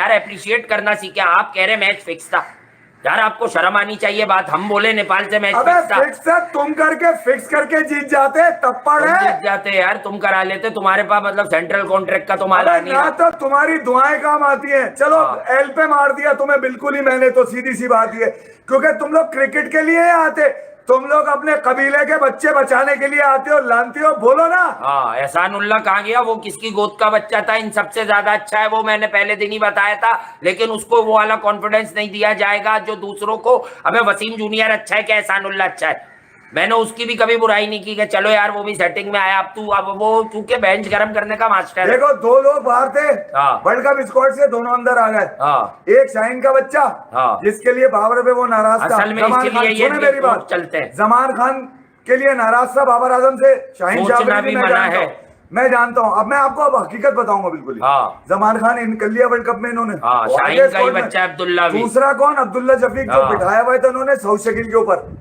यार अप्रिशिएट करना सीखे। आप कह रहे मैच फिक्स था यार, आपको शर्म आनी चाहिए बात। हम बोले नेपाल से मैच फिक्स था। फिक्स था, तुम करके फिक्स करके जीत जाते तब तुम है। जीत जाते यार, तुम करा लेते। तुम्हारे पास मतलब सेंट्रल कॉन्ट्रैक्ट का तो माल आ नहीं ना रहा। तो तुम्हारी दुआएं काम आती हैं। चलो हाँ। एल पे मार दिया तुम्हें बिल्कुल ही मैंने, तो सीधी सी बात ये, क्योंकि तुम लोग क्रिकेट के लिए आते, तुम लोग अपने कबीले के बच्चे बचाने के लिए आते हो, लानते हो, बोलो ना। हाँ, एहसानुल्लाह कहाँ गया? वो किसकी गोद का बच्चा था? इन सबसे ज्यादा अच्छा है वो, मैंने पहले दिन ही बताया था। लेकिन उसको वो वाला कॉन्फिडेंस नहीं दिया जाएगा जो दूसरों को। हमें वसीम जूनियर अच्छा है क्या एहसानुल्लाह अच्छा है? मैंने उसकी भी कभी बुराई नहीं की कि चलो यार वो भी सेटिंग में आया। अब वो क्योंकि बेंच गर्म करने का मास्टर है। देखो दो लोग बाहर थे हाँ। वर्ल्ड कप स्क्वाड से, दोनों अंदर आ गए। हाँ। एक शाहीन का बच्चा, हाँ। जिसके लिए बाबर पे वो नाराज था। असल में जमान इसके खान, लिए ये सुने मेरी कोर्ट बात, चलते हैं। जमान खान के लिए नाराज था बाबर आजम से। शाहीन सोचना शाबरी भी मैं मना जानता है। हूं, मैं जानता हूं। अब मैं आपको अब हकीकत बताऊंगा बिल्कुल ही। हाँ। जमान खान इन कर लिया वर्ल्ड कप में इन्होंने। हाँ, वो आ शाहीन गया का ही स्क्वाड में। बच्चा है अब्दुल्ला भी। दूसरा कौन? अब्दुल्ला जफीक, जो हाँ। बिठाया हुआ था उन्होंने सऊद शकील के ऊपर,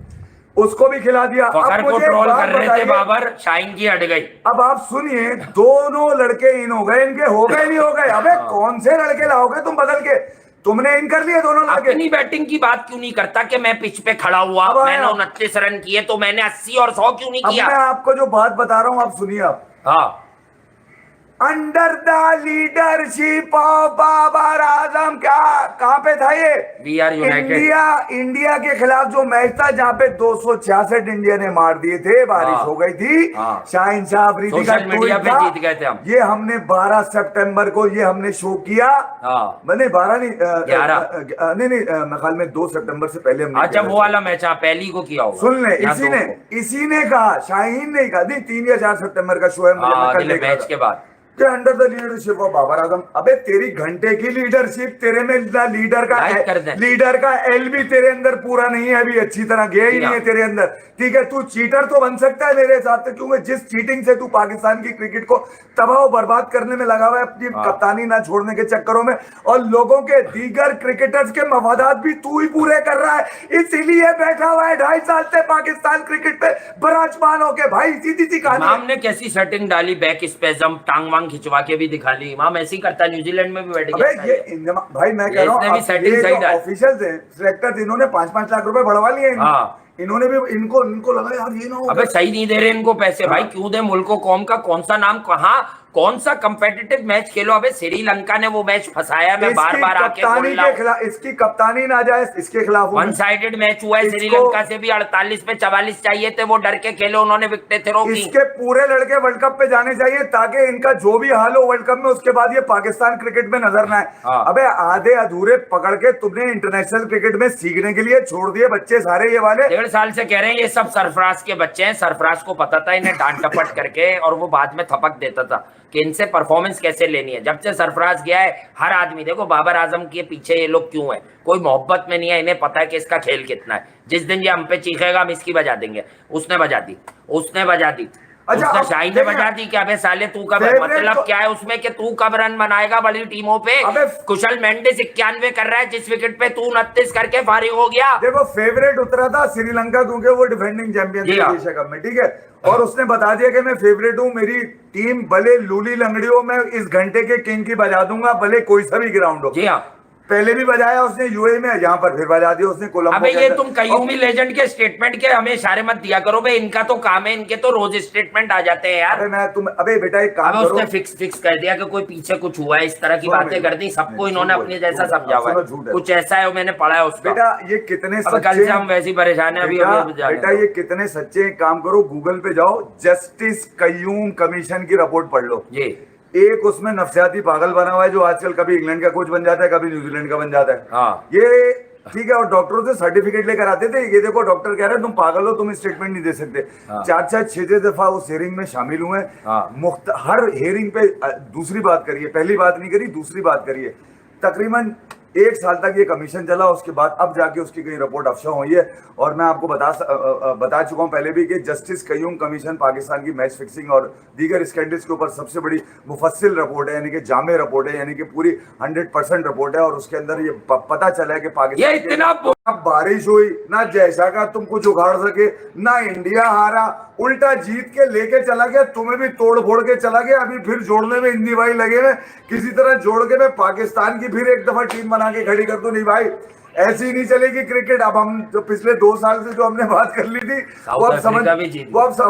उसको भी खिला दिया। अब फखर को मुझे एक ट्रोल बात कर रहे थे बताइए, बाबर, शाहीन की हट गई। अब आप सुनिए, दोनों लड़के इन हो गए, इनके हो गए नहीं हो गए। अबे कौन से लड़के लाओगे तुम बदल के? तुमने इन कर लिए दोनों लड़के। अपनी बैटिंग की बात क्यों नहीं करता कि मैं पिच पे खड़ा हुआ, अब मैंने आया, 29 रन किए तो मैंने 80 और 100 क्यों नहीं अब किया? मैं आपको जो बात बता रहा हूं आप सुनिए। आप हाँ। Under the leadership of Babar Azam, क्या कहां पे था ये? We are United. इंडिया के खिलाफ जो मैच था जहां पे 266 इंडिया ने मार दिए थे, बारिश हाँ। हो गई थी। हाँ। शाहीन शाह अफरीदी का सोशल मीडिया ट्वीट पे था, जीत गए थे हम। ये हमने 12 सितंबर को ये हमने शो किया। हाँ। मैंने 12 नहीं 11। नहीं नहीं मेरे ख्याल में 2 सितंबर से पहले हमने अच्छा, किया वो था। वाला मैच हाँ पहली को किया होगा। सुन ले, या दो को। इसी ने कहा, शाहीन ने कहा, नहीं 3 या 4 सितंबर का शो है, मुझे मैं हाँ, कल अगले देख रहा मैच था के बाद। कि under the leadership of Babar Azam. अबे तेरी घंटे की लीडरशिप, तेरे में लाइक कर दें। लीडर का एल भी तेरे अंदर पूरा नहीं है अभी, अच्छी तरह गया ही जी नहीं हाँ। है तेरे अंदर। ठीक है, तू चीटर तो बन सकता है मेरे हिसाब से, क्योंकि जिस चीटिंग से तू पाकिस्तान की क्रिकेट को तबाह बर्बाद करने में लगा हुआ है, अपनी हाँ। कप्तानी ना छोड़ने के चक्करों में, और लोगों के दीगर क्रिकेटर्स के मफादात भी तू ही पूरे कर रहा है। इसीलिए बैठा हुआ है 2.5 साल से पाकिस्तान क्रिकेट पे बराजमान होके। भाई सीधी सी कहानी है। इमाम ने कैसी सेटिंग डाली, बैक स्पेजम टांग वांग खिंचवा के भी दिखा ली। इमाम ऐसी करता, न्यूजीलैंड में भी बैठ अबे गया। ये भाई मैं कह रहा इसने भी हूँ, सेटिंग ये सही जो डाली। ऑफिशियल्स हैं, सिलेक्टर्स, इन्होंने 5-5 लाख रुपए बढ़वा लिए हाँ। इन्होंने भी, इनको इनको लगा यार ये ना हो अबे सही नहीं दे रहे इनको पैसे। भाई हाँ। क्यों दे? मुल्क को कौम का कौन सा नाम, कहाँ कौन सा कंपेटिटिव मैच खेलो। अबे श्रीलंका ने वो मैच फंसाया, मैं बार बार आके बोल रहा हूं। खिलाफ, इसकी कप्तानी नाजायज, इसके खिलाफ वन साइडेड मैच हुआ है। श्रीलंका से भी 48 पे 44 चाहिए थे, वो डर के खेले, उन्होंने विकेटें थ्रो की। इसके पूरे लड़के वर्ल्ड कप पे जाने चाहिए, ताकि इनका जो भी हाल हो वर्ल्ड कप में, उसके बाद ये पाकिस्तान क्रिकेट में नजर ना आए। हाँ। अबे आधे अधूरे पकड़ के तुमने इंटरनेशनल क्रिकेट में सीखने के लिए छोड़ दिए बच्चे सारे ये वाले। 1.5 साल से कह रहे हैं ये सब सरफराज के बच्चे हैं। सरफराज को पता था इन्हें डांट टपट करके, और वो बाद में थपक देता था कि इनसे परफॉर्मेंस कैसे लेनी है। जब से सरफराज गया है, हर आदमी देखो बाबर आजम के पीछे ये लोग क्यों है, कोई मोहब्बत में नहीं है। इन्हें पता है कि इसका खेल कितना है। जिस दिन ये हम पे चीखेगा हम इसकी बजा देंगे। उसने बजा दी, उसने बजा दी। अच्छा, उसने अब शाहीन ने बजा दी कि अबे साले तू कब, मतलब क्या है उसमें कि तू कब रन बनाएगा बड़ी टीमों पे। अबे कुशल मेंडिस 91 कर रहा है, जिस विकेट पे तू 29 करके फारिग हो गया। देखो फेवरेट उतरा था श्रीलंका, क्योंकि वो डिफेंडिंग चैंपियन थे एशिया कप में, ठीक है, और उसने बता दिया कि मैं फेवरेट हूं, मेरी टीम भले लूली लंगड़ी हो, मैं इस घंटे के किंग की बजा दूंगा, भले कोई सा भी ग्राउंड हो। जी हाँ। पहले भी बजाया उसने यूएई में, यहाँ पर फिर बजा दिया उसने कोलंबो। अबे ये तुम कयूमी लेजेंड के स्टेटमेंट के हमें इशारे मत दिया करो बे, इनका तो काम है, इनके तो रोज स्टेटमेंट आ जाते हैं यार। अबे बेटा एक काम करो, उसने फिक्स कर दिया कि कोई पीछे कुछ हुआ है, इस तरह की बातें कर दी। सबको इन्होंने अपने जैसा समझा हुआ है, कुछ ऐसा है, मैंने पढ़ा है उसका। बेटा ये कितने सच्चे, कल से हम वैसी परेशान है। बेटा ये कितने सच्चे, काम करो गूगल पे जाओ, जस्टिस कयूम कमीशन की रिपोर्ट पढ़ लो। ये एक उसमें नफसियाती पागल बना हुआ है जो आजकल कभी इंग्लैंड का कोच बन जाता है, कभी न्यूजीलैंड का बन जाता है। हाँ। ये ठीक है, और डॉक्टरों से सर्टिफिकेट लेकर आते थे, ये देखो डॉक्टर कह रहे हैं तुम पागल हो, तुम स्टेटमेंट नहीं दे सकते। हाँ। 4-4 6 दफा उस हेयरिंग में शामिल हुए। हाँ। हर हेयरिंग पे दूसरी बात करिए, पहली बात नहीं करी, दूसरी बात करिए। तकरीबन 1 साल तक ये कमीशन चला, उसके बाद अब जाके उसकी कई रिपोर्ट अफशा हुई है। और मैं आपको बता चुका हूं पहले भी कि जस्टिस कयूम कमीशन पाकिस्तान की मैच फिक्सिंग और दीगर स्कैंडल्स के ऊपर सबसे बड़ी मुफस्सिल रिपोर्ट है, यानी कि जामे रिपोर्ट है, यानी कि पूरी 100% रिपोर्ट है। और उसके अंदर ये पता चला है कि पाकिस्तान इतना बारिश हुई, ना जैसा का तुम कुछ उखाड़ सके, ना इंडिया हारा, उल्टा जीत के लेके चला गया, तुम्हें भी तोड़ फोड़ के चला गया। अभी फिर जोड़ने में हिंदी भाई लगे हुए, किसी तरह जोड़ के मैं पाकिस्तान की फिर एक दफा टीम बना के खड़ी कर दूं। नहीं भाई, ऐसी नहीं चलेगी क्रिकेट। अब हम जो पिछले 2 साल से जो हमने बात कर ली थी, वो अब समझ,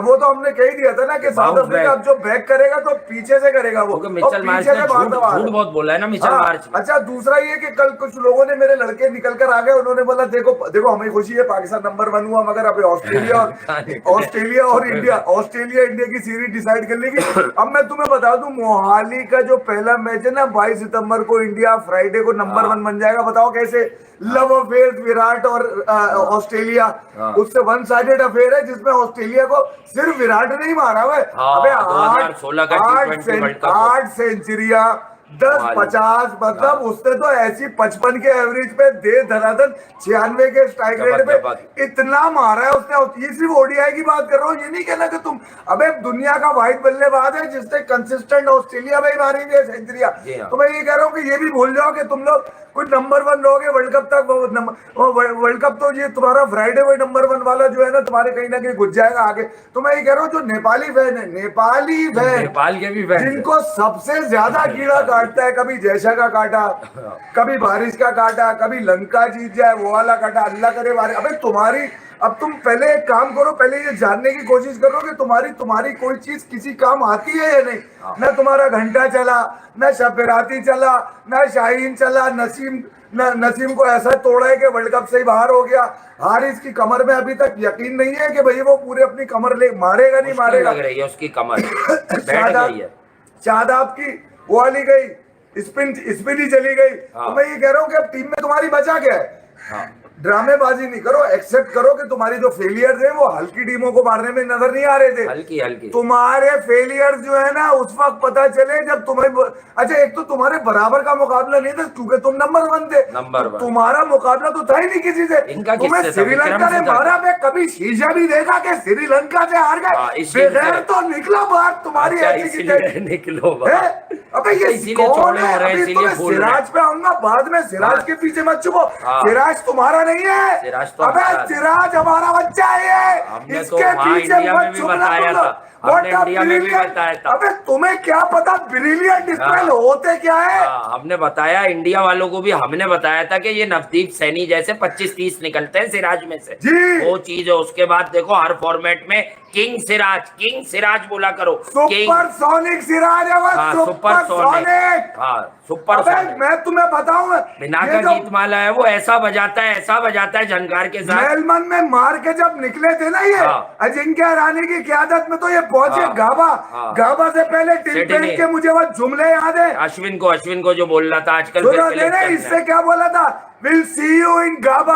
वो तो हमने कह ही दिया था ना कि साउथ अफ्रीका अब जो बैक करेगा तो पीछे से करेगा वो, मिचेल मार्श ने झूठ बहुत बोला है ना मिचेल मार्श। अच्छा, दूसरा ये कि कल कुछ लोगों ने, मेरे लड़के निकल कर आ गए, उन्होंने बोला देखो देखो हमें खुशी है पाकिस्तान नंबर 1 हुआ, मगर अभी ऑस्ट्रेलिया और इंडिया की सीरीज डिसाइड कर लेगी। अब मैं तुम्हें बता दूं, मोहाली का जो पहला मैच है ना 22 सितंबर को, इंडिया फ्राइडे को नंबर 1 बन जाएगा। बताओ कैसे? लव अफेयर विराट और ऑस्ट्रेलिया, उससे वन साइडेड अफेयर है जिसमें ऑस्ट्रेलिया को सिर्फ विराट नहीं मारा हुआ है। अबे 8 सेंचुरियां, 10-50, मतलब उसने तो ऐसी 55 के एवरेज पे दे धराधन 96 के स्ट्राइक रेट पे इतना मारा है उसने। ये सिर्फ ओडीआई की बात कर रहा हूँ, ये नहीं कहना कि तुम, अबे दुनिया का वाहिद बल्लेबाज है जिसने कंसिस्टेंट ऑस्ट्रेलिया में ही मारी हुई है सेंचुरियां। तो मैं ये कह रहा हूँ कि ये भी भूल जाओ कि तुम लोग कुछ नंबर 1 रहोगे वर्ल्ड कप तक। वर्ल्ड कप तो ये तुम्हारा फ्राइडे वो नंबर 1 वाला जो है ना, तुम्हारे कहीं ना कहीं घुस जाएगा आगे। तो मैं ये कह रहा हूँ, जो नेपाली फैन है, नेपाल के भी फैन, जिनको सबसे ज्यादा कीड़ा काटता है, कभी जैसा का काटा, कभी बारिश का काटा, कभी लंका जीत जाए वो वाला काटा, अल्लाह करे बारिश। अबे तुम्हारी, अब तुम पहले एक काम करो, पहले ये जानने की कोशिश करो कि तुम्हारी कोई चीज किसी काम आती है या नहीं। ना तुम्हारा घंटा चला, ना शफराती चला, ना शाहीन चला, नसीम को ऐसा तोड़ा है कि वर्ल्ड कप से ही बाहर हो गया। हारिस की कमर में अभी तक यकीन नहीं है कि भाई वो पूरे अपनी कमर ले मारेगा नहीं मारेगा, लग रही है उसकी कमर शादाब की वो वाली गई, स्पिन ही चली गई। तो मैं ये कह रहा हूँ कि अब टीम में तुम्हारी बचा क्या है? ड्रामेबाजी नहीं करो, एक्सेप्ट करो कि तुम्हारी जो फेलियर्स हैं वो हल्की टीमों को मारने में नजर नहीं आ रहे थे। हल्की तुम्हारे फेलियर्स जो है ना उस वक्त पता चले जब तुम्हें, अच्छा एक तो तुम्हारे बराबर का मुकाबला नहीं था क्योंकि तुम नंबर 1 थे, तुम्हारा मुकाबला तो था ही नहीं किसी से। तुम्हें श्रीलंका ने मारा, मैं कभी शीशा भी देखा कि श्रीलंका से हार गए, बगैर तो निकलो बाहर तुम्हारी ऐसी निकलो। अबे ये कौन है? अभी तुम्हें सिराज पे आऊंगा बाद में, सिराज के पीछे मत छुपो, सिराज तुम्हारा नहीं है। अबे सिराज हमारा बच्चा है, इसके पीछे मत छुपना तुम लोग। इंडिया में भी बताया था। अबे तुम्हें क्या पता ब्रिलियंट स्पेल होते क्या है? हमने बताया इंडिया वालों को भी, हमने बताया था कि ये नवदीप सैनी जैसे 25-30 निकलते हैं सिराज में से, वो चीज है। उसके बाद देखो हर फॉर्मेट में किंग सिराज बोला करो, सुपर सोनिक सिराज है वो, सुपर सोनिक। Super sonic. मैं तुम्हें बताऊं, बिना का गीतमाला है वो, ऐसा बजाता है झनकार के साथ। मेलबर्न में मार के जब निकले थे ना ये अजिंक्य रानी की क़यादत में, तो ये पहुंचे गाबा से पहले टिम पेन के, मुझे वो जुमले याद है अश्विन को जो बोल रहा था आजकल, इससे क्या बोला था? We'll see you in Gaba।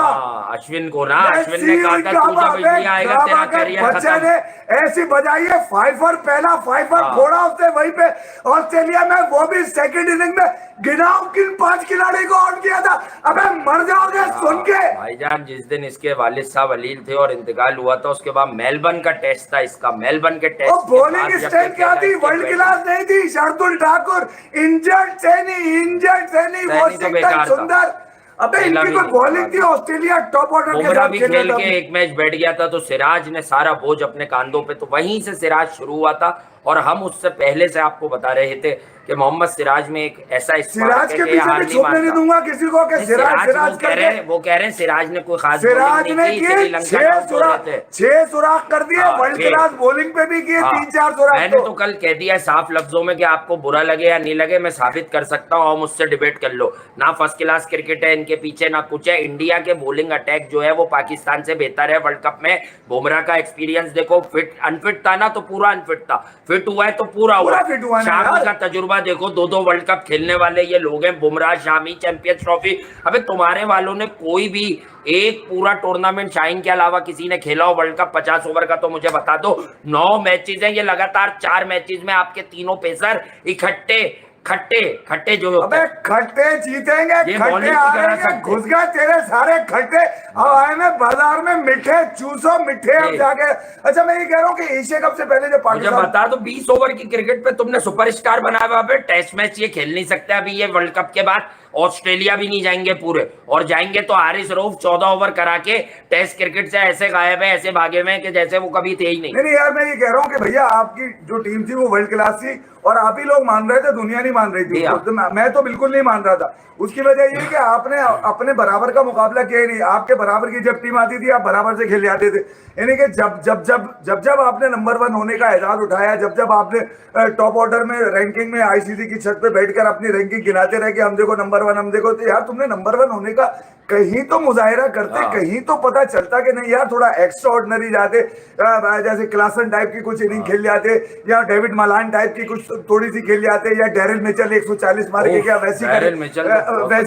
Ashwin को ना, अश्विन ने कहा था तू जब इंडिया आएगा तेरा करियर खत्म। ने ऐसी बजाई है, फाइफर पहला फाइफर फोड़ा उसने वहीं पे ऑस्ट्रेलिया में, वो भी सेकंड इनिंग में। गिनाओ किन 5 खिलाड़ी को आउट किया था। अबे मर जाओगे सुन के। भाईजान जिस दिन इसके वालिद साहब अलील थे और इंतकाल हुआ था, उसके बाद मेलबर्न का टेस्ट था इसका, मेलबर्न के टेस्ट बॉलिंग स्ट्रेंथ क्या थी? वर्ल्ड क्लास नहीं थी। शार्दुल ठाकुर इंजर्ड सैनी वॉशिंगटन सुंदर, अबे इनकी कोई बॉलिंग थी। ऑस्ट्रेलिया टॉप ऑर्डर के साथ खेल के एक मैच बैठ गया था, तो सिराज ने सारा बोझ अपने कांधों पे, तो वहीं से सिराज शुरू हुआ था। और हम उससे पहले से आपको बता रहे थे कि मोहम्मद सिराज में एक ऐसा सिराज के पीछे मैं छुपने नहीं दूंगा किसी को कि सिराज कह रहे हैं सिराज ने कोई खास सिराज ने किए 6 सुराख कर दिए, वर्ल्ड क्लास बॉलिंग पे भी किए 3-4 सुराख। मैंने तो कल कह दिया साफ लफ्जों में कि आपको बुरा लगे या नहीं लगे, मैं साबित कर सकता हूँ, और मुझसे डिबेट कर लो। ना फर्स्ट क्लास क्रिकेट है इनके पीछे, ना कुछ है। इंडिया के बॉलिंग अटैक जो है वो पाकिस्तान से बेहतर है वर्ल्ड कप में। बुमराह का एक्सपीरियंस देखो, अनफिट था ना तो पूरा अनफिट था, फिट हुआ है तो पूरा हुआ। शामी का तजुर्बा देखो, 2 वर्ल्ड कप खेलने वाले ये लोग हैं, बुमराह, शामी, चैंपियंस ट्रॉफी। अबे तुम्हारे वालों ने कोई भी एक पूरा टूर्नामेंट शाहीन के अलावा किसी ने खेला हो वर्ल्ड कप 50 ओवर का, तो मुझे बता दो। 9 मैचेस हैं ये लगातार, 4 मैचेस में आपके तीनों पेसर इकट्ठे खट्टे जो होते हैं, खट्टे जीतेंगे, खट्टे हारेंगे, घुस गए तेरे सारे खट्टे। अब आए में बाजार में मिठे चूसो, मिठे अब जाके। अच्छा मैं ये कह रहा हूँ कि एशिया कप से पहले जो पाकिस्तान, बता दो 20 ओवर की क्रिकेट पे तुमने सुपरस्टार बनाया हुआ है, टेस्ट मैच ये खेल नहीं सकते अभी ये वर्ल्ड कप के बाद। ऑस्ट्रेलिया भी नहीं जाएंगे पूरे, और जाएंगे तो हारिस रऊफ 14 ओवर करा के टेस्ट क्रिकेट से ऐसे गायब है, ऐसे भागे में कि जैसे वो कभी थे ही नहीं। नहीं यार, मैं ये कह रहा हूँ कि भैया आपकी जो टीम थी वो वर्ल्ड क्लास थी, और आप ही लोग मान रहे थे, दुनिया नहीं मान रही थी उसको। तो मैं तो बिल्कुल नहीं मान रहा था। उसकी वजह ये कि आपने अपने बराबर का मुकाबला किया ही नहीं। आपके बराबर की जब टीम आती थी आप बराबर से खेल जाते थे। यानी कि जब आपने नंबर 1 होने का एजाज उठाया, जब आपने टॉप ऑर्डर में रैंकिंग में आईसीसी की छत पे बैठकर अपनी रैंकिंग गिनाते रहे कि हम देखो नंबर 1 हम देखो, तो यार तुमने नंबर 1 होने का कहीं तो मुजाहिरा करते, कहीं तो पता चलता कि नहीं यार थोड़ा एक्स्ट्रा ऑर्डिनरी जाते, जैसे क्लासन टाइप की कुछ इनिंग खेल जाते, या डेविड मलान टाइप की कुछ थोड़ी सी खेल जाते, या डेरिल मिचेल 140 मार के क्या वैसी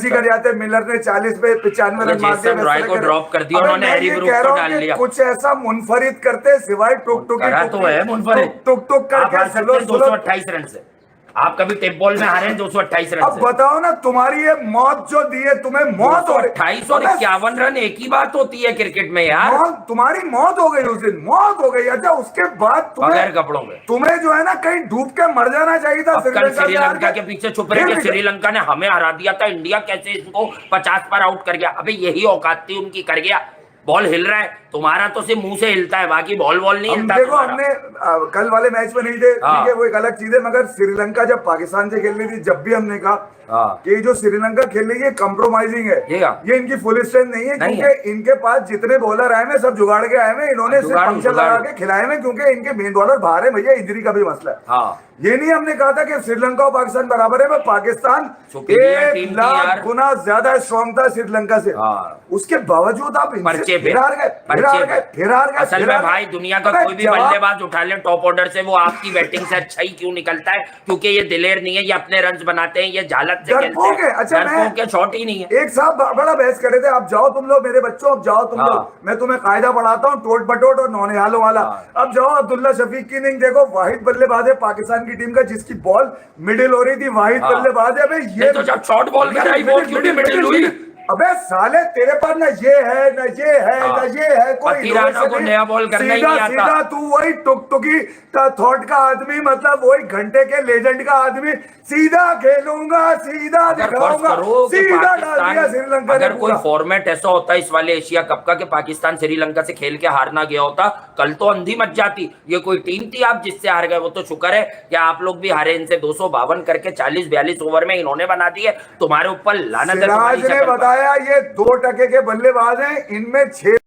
कर जाते। मिलर ने 40 पे 95 रन मार दिए, ड्रॉप कर दिया उन्होंने, हैरी ब्रूक्स को डाल लिया। कुछ ऐसा मुनफरिद करते सिवाय टुक टुक करके 228 रन से। आप कभी टेप बॉल में हारे 228 रन अब से। बताओ ना, तुम्हारी ये मौत जो दी है तुम्हें, मौत हो गई। 28 और 51 रन एक ही बात होती है क्रिकेट में यार। तुम्हारी मौत हो गई उस दिन, मौत हो गई। अच्छा उसके बाद बगैर कपड़ों में तुम्हें जो है ना कहीं डूब के मर जाना चाहिए था। कल श्रीलंका के पीछे छुप रहे थे, श्रीलंका ने हमें हरा दिया था, इंडिया कैसे इसको 50 पर आउट कर गया। अबे यही औकात थी उनकी, कर गया। बॉल हिल रहा है, तुम्हारा तो सिर्फ मुंह से हिलता है, बाकी बॉल नहीं हिलता। देखो हमने कल वाले मैच में नहीं थे, ठीक है वो एक अलग चीज है, मगर श्रीलंका जब पाकिस्तान से खेल रही थी, जब भी हमने कहा कि जो श्रीलंका खेल रही है कंप्रोमाइजिंग है, ये इनकी फुल स्ट्रेंथ नहीं है, क्योंकि इनके पास जितने बॉलर आए हैं सब जुगाड़ के आए हैं, इन्होंने सिर्फ पंक्चर लगा के खिलाए हैं, क्योंकि इनके मेन बॉलर बाहर है भैया, इंजरी का भी मसला है। ये नहीं हमने कहा था कि श्रीलंका और पाकिस्तान बराबर है, मैं पाकिस्तान 1 लाख गुना ज्यादा स्ट्रॉन्ग था श्रीलंका से, उसके बावजूद आप फिर हार गए। असल में भाई दुनिया का कोई भी बल्लेबाज उठा ले टॉप ऑर्डर से, वो आपकी बैटिंग से अच्छा ही क्यों निकलता है? क्योंकि ये दिलेर नहीं है, ये अपने रन बनाते हैं, ये झालत से खेलते हैं। अच्छा मैं शॉट ही नहीं है। एक साहब बड़ा बहस कर रहे थे, आप जाओ तुम लोग मेरे बच्चों, अब जाओ तुम लोग, मैं तुम्हें कायदा पढ़ाता हूँ टोट बटोट और नौनिहालों वाला। अब जाओ अब्दुल्ला शफीक की इनिंग देखो, वाहिद बल्लेबाज है पाकिस्तान की टीम का जिसकी बॉल मिडिल हो रही थी, वाहिद बल्लेबाज है। अबे ये तो जब शॉर्ट बॉल कर रही बॉल क्यों नहीं मिडिल हुई? अबे साले तेरे पास ना ये है ना ये है ना ये है, कोई को नया बॉल करना ही नहीं आता। सीधा तू वही टुकटुकी थॉट का आदमी, मतलब वही घंटे के लेजेंड का आदमी, सीधा खेलूंगा सीधा दिखाऊंगा, सीधा डाल दिया श्रीलंका ने। अगर कोई फॉर्मेट ऐसा होता है इस वाले एशिया कप का कि पाकिस्तान श्रीलंका से खेल के हारना गया होता, कल तो अंधी मच जाती। ये कोई टीम थी आप जिससे हार गए? वो तो शुक्र है कि आप लोग भी हारे इनसे 252 करके 40-42 ओवर में इन्होंने बना दिए। तुम्हारे ऊपर लानत है। बताया ये 2% के बल्लेबाज हैं, इनमें 6